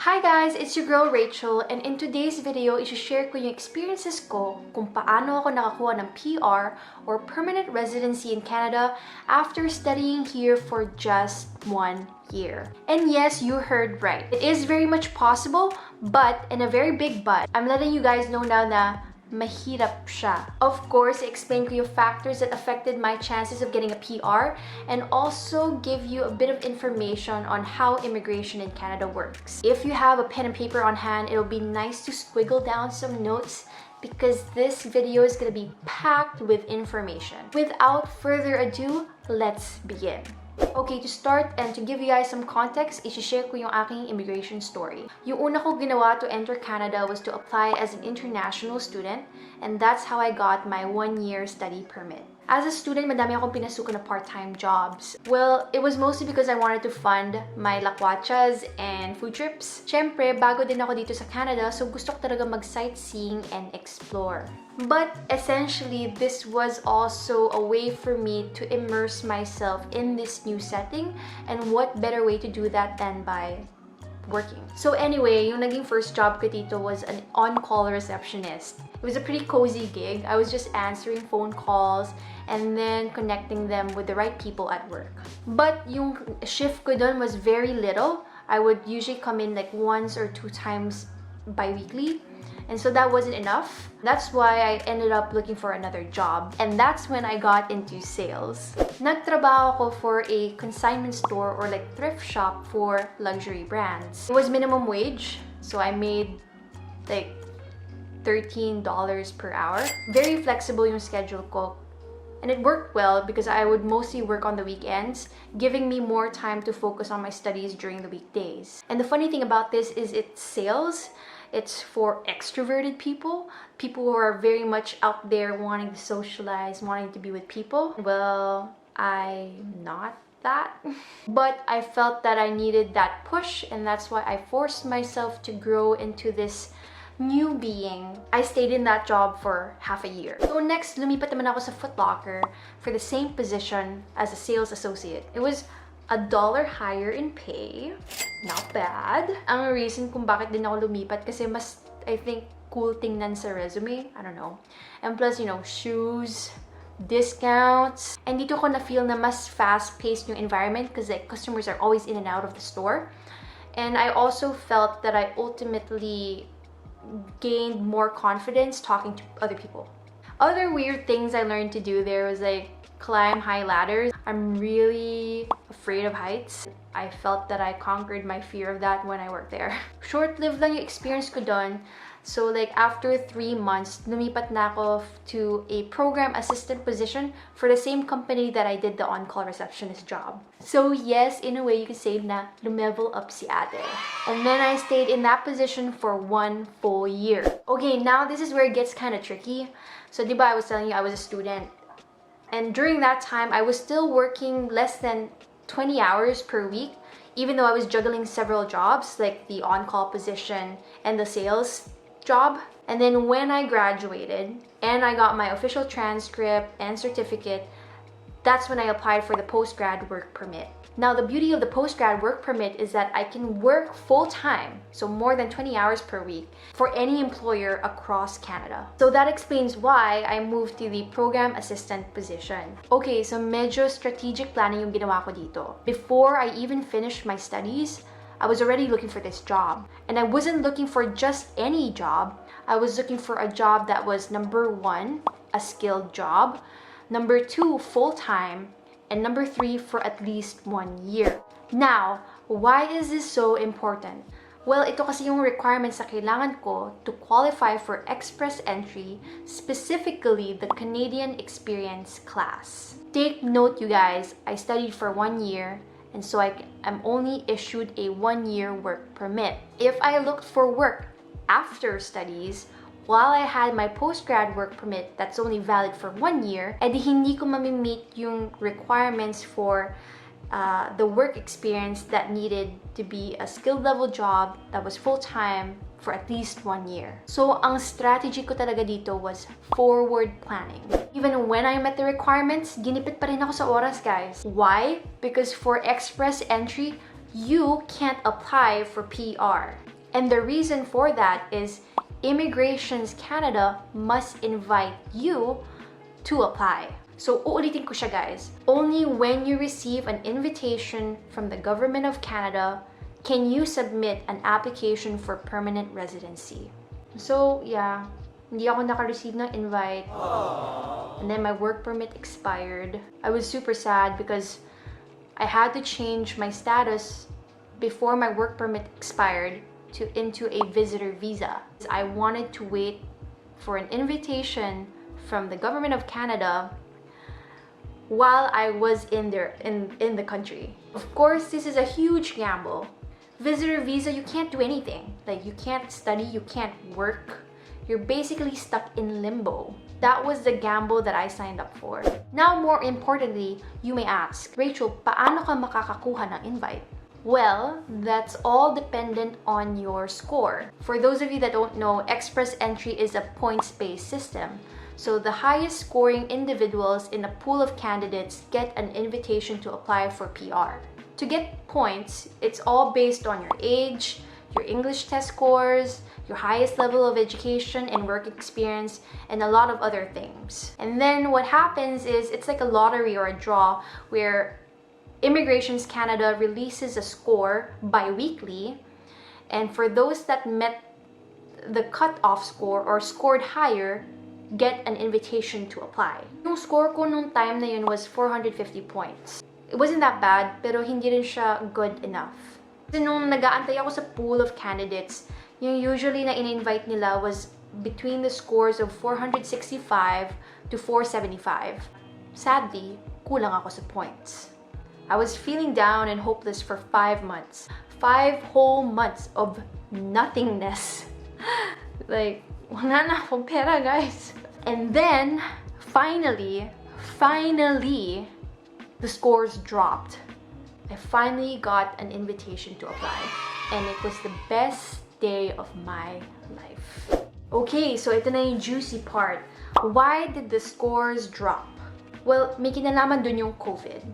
Hi guys! It's your girl Rachel, and in today's video, i-share ko yung experiences ko kung paano ako nakakuha ng PR or Permanent Residency in Canada after studying here for just 1 year. And yes, you heard right. It is very much possible, but, and a very big but, I'm letting you guys know now na mahirap siya. Of course, explain ko yung factors that affected my chances of getting a PR and also give you a bit of information on how immigration in Canada works. If you have a pen and paper on hand, it'll be nice to squiggle down some notes because this video is going to be packed with information. Without further ado, let's begin. Okay, to start and to give you guys some context, i-share ko yung aking immigration story. Yung una ko ginawa to enter Canada was to apply as an international student, and that's how I got my 1-year study permit. As a student, madami akong pinasukan na part-time jobs. Well, it was mostly because I wanted to fund my lakwachas and food trips. Siyempre, bago din ako dito sa Canada, so gusto ko talaga mag-sightseeing and explore. But essentially, this was also a way for me to immerse myself in this new setting, and what better way to do that than by working. So anyway, yung naging first job ko dito was an on-call receptionist. It was a pretty cozy gig. I was just answering phone calls and then connecting them with the right people at work. But yung shift ko dun was very little. I would usually come in like once or 2 times bi-weekly. And so that wasn't enough. That's why I ended up looking for another job. And that's when I got into sales. Nagtrabaho ko for a consignment store or like thrift shop for luxury brands. It was minimum wage, so I made like $13 per hour. Very flexible yung schedule ko. And it worked well because I would mostly work on the weekends, giving me more time to focus on my studies during the weekdays. And the funny thing about this is it's sales. It's for extroverted people, people who are very much out there wanting to socialize, wanting to be with people. Well, I'm not that. But I felt that I needed that push, and that's why I forced myself to grow into this new being. I stayed in that job for half a year. So next, lumipat naman ako sa Foot Locker for the same position as a sales associate. It was $1 higher in pay. Not bad. Ang reason kung bakit din ako lumipat kasi mas, I think, cool tingnan sa resume. I don't know. And plus, you know, shoes, discounts. And dito ko na-feel na mas fast-paced yung environment because like, customers are always in and out of the store. And I also felt that I ultimately gained more confidence talking to other people. Other weird things I learned to do there was like climb high ladders. I'm really afraid of heights. I felt that I conquered my fear of that when I worked there. Short-lived lang yung experience ko doon. So like after 3 months, lumipat na ako to a program assistant position for the same company that I did the on-call receptionist job. So yes, in a way you could say na lumevel up si ate. And then I stayed in that position for 1 full year. Okay, now this is where it gets kind of tricky. So diba I was telling you I was a student. And during that time, I was still working less than 20 hours per week, even though I was juggling several jobs, like the on-call position and the sales job. And then when I graduated and I got my official transcript and certificate, that's when I applied for the post-grad work permit. Now, the beauty of the post-grad work permit is that I can work full-time, so more than 20 hours per week, for any employer across Canada. So that explains why I moved to the program assistant position. Okay, so medyo strategic planning yung ginawa ko dito. Before I even finished my studies, I was already looking for this job. And I wasn't looking for just any job. I was looking for a job that was number 1, a skilled job, number 2, full-time, and number 3, for at least 1 year. Now, why is this so important? Well, ito kasi yung requirements na kailangan ko to qualify for express entry, specifically the Canadian Experience class. Take note, you guys, I studied for 1 year, and so I'm only issued a 1-year work permit. If I looked for work after studies, while I had my post-grad work permit that's only valid for 1 year, edi hindi ko mamimit yung requirements for the work experience that needed to be a skilled level job that was full-time for at least 1 year. So, ang strategy ko talaga dito was forward planning. Even when I met the requirements, ginipit pa rin ako sa oras, guys. Why? Because for express entry, you can't apply for PR. And the reason for that is Immigrations Canada must invite you to apply. So, uulitin ko siya guys. Only when you receive an invitation from the Government of Canada can you submit an application for permanent residency. So, yeah, hindi ako naka-receive ng invite. And then my work permit expired. I was super sad because I had to change my status before my work permit expired into a visitor visa. I wanted to wait for an invitation from the Government of Canada while I was in the country. Of course, this is a huge gamble. Visitor visa, you can't do anything. Like, you can't study, you can't work. You're basically stuck in limbo. That was the gamble that I signed up for. Now, more importantly, you may ask, Rachel, paano ka makakakuha ng invite? Well, that's all dependent on your score. For those of you that don't know, Express Entry is a points-based system. So the highest scoring individuals in a pool of candidates get an invitation to apply for PR. To get points, it's all based on your age, your English test scores, your highest level of education and work experience, and a lot of other things. And then what happens is it's like a lottery or a draw where Immigrations Canada releases a score bi-weekly, and for those that met the cut-off score or scored higher, get an invitation to apply. Yung score ko nung time na yun was 450 points. It wasn't that bad, pero hindi rin siya good enough. Kasi nung nag-aantay ako sa pool of candidates, yung usually na in-invite nila was between the scores of 465 to 475. Sadly, kulang ako sa points. I was feeling down and hopeless for 5 months. 5 whole months of nothingness. Like, wala na akong pera, guys. And then, finally, the scores dropped. I finally got an invitation to apply. And it was the best day of my life. Okay, so ito na yung juicy part. Why did the scores drop? Well, may kinalaman dun yung COVID.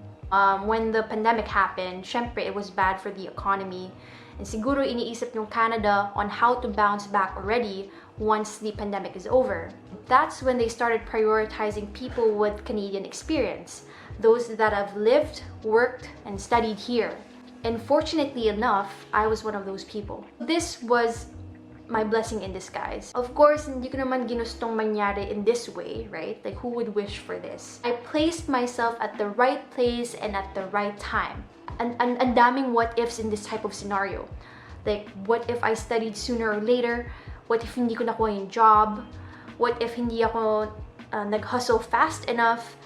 When the pandemic happened, syempre, it was bad for the economy. And siguro iniisip yung Canada on how to bounce back already once the pandemic is over. That's when they started prioritizing people with Canadian experience, those that have lived, worked, and studied here. And fortunately enough, I was one of those people. This was my blessing in disguise. Of course, hindi ko naman ginustong mangyari in this way, right? Like, who would wish for this? I placed myself at the right place and at the right time. And daming what ifs in this type of scenario. Like, what if I studied sooner or later? What if hindi ko nakuha yung job? What if hindi ako nag-hustle fast enough?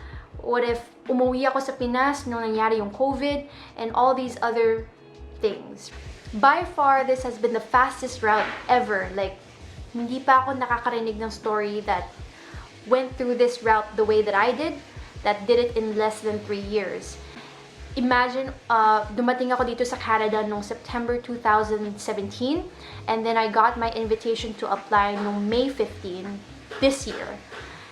What if umuwi ako sa Pinas nung nangyari yung COVID? And all these other things. By far, this has been the fastest route ever. Like, hindi pa ako nakakarinig ng story that went through this route the way that I did, that did it in less than 3 years. Imagine, dumating ako dito sa Canada noong September 2017, and then I got my invitation to apply noong May 15 this year.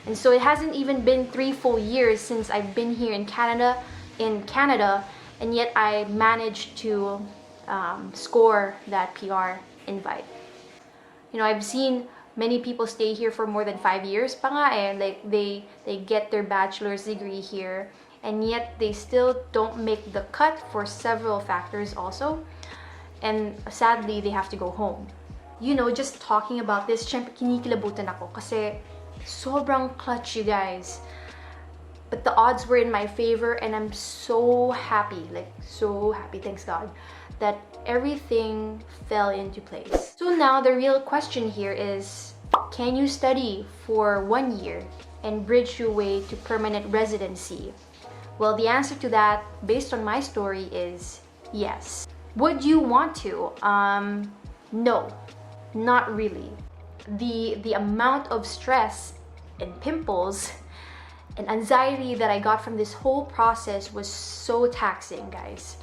And so it hasn't even been 3 full years since I've been here in Canada, and yet I managed to score that PR invite. You know, I've seen many people stay here for more than 5 years pa nga eh. Like, they get their bachelor's degree here, and yet they still don't make the cut for several factors also. And sadly, they have to go home. You know, just talking about this, syempre kinikilabutan ako kasi sobrang clutch, you guys. But the odds were in my favor, and I'm so happy, like so happy, thanks God, that everything fell into place. So now the real question here is, can you study for 1 year and bridge your way to permanent residency? Well, the answer to that, based on my story, is yes. Would you want to? No, not really. The amount of stress and pimples and anxiety that I got from this whole process was so taxing, guys.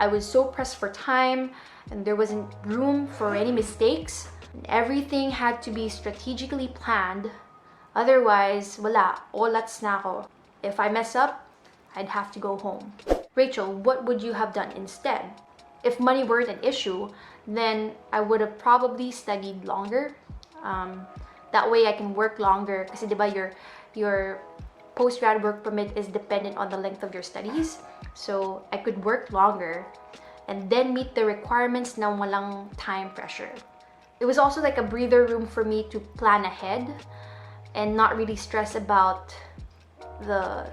I was so pressed for time, and there wasn't room for any mistakes. And everything had to be strategically planned. Otherwise, wala, olats na ako. If I mess up, I'd have to go home. Rachel, what would you have done instead? if money weren't an issue, then I would have probably studied longer. That way I can work longer kasi diba your post-grad work permit is dependent on the length of your studies. So I could work longer and then meet the requirements na walang time pressure. It was also like a breather room for me to plan ahead and not really stress about the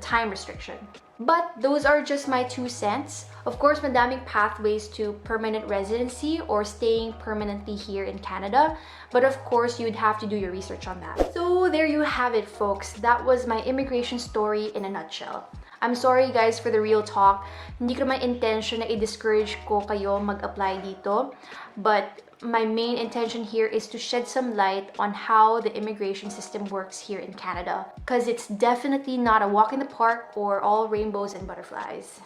time restriction. But those are just my 2 cents. Of course, madaming pathways to permanent residency or staying permanently here in Canada. But of course, you'd have to do your research on that. So there you have it, folks. That was my immigration story in a nutshell. I'm sorry guys for the real talk. Hindi ko naman intention na i-discourage ko kayo mag-apply dito. But my main intention here is to shed some light on how the immigration system works here in Canada. Because it's definitely not a walk in the park or all rainbows and butterflies.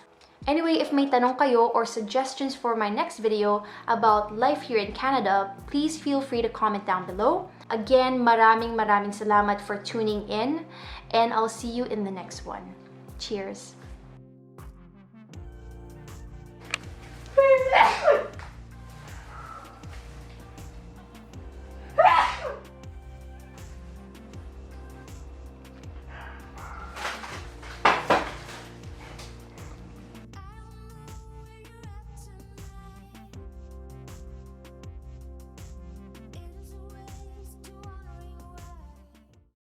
Anyway, if may tanong kayo or suggestions for my next video about life here in Canada, please feel free to comment down below. Again, maraming salamat for tuning in, and I'll see you in the next one. Cheers!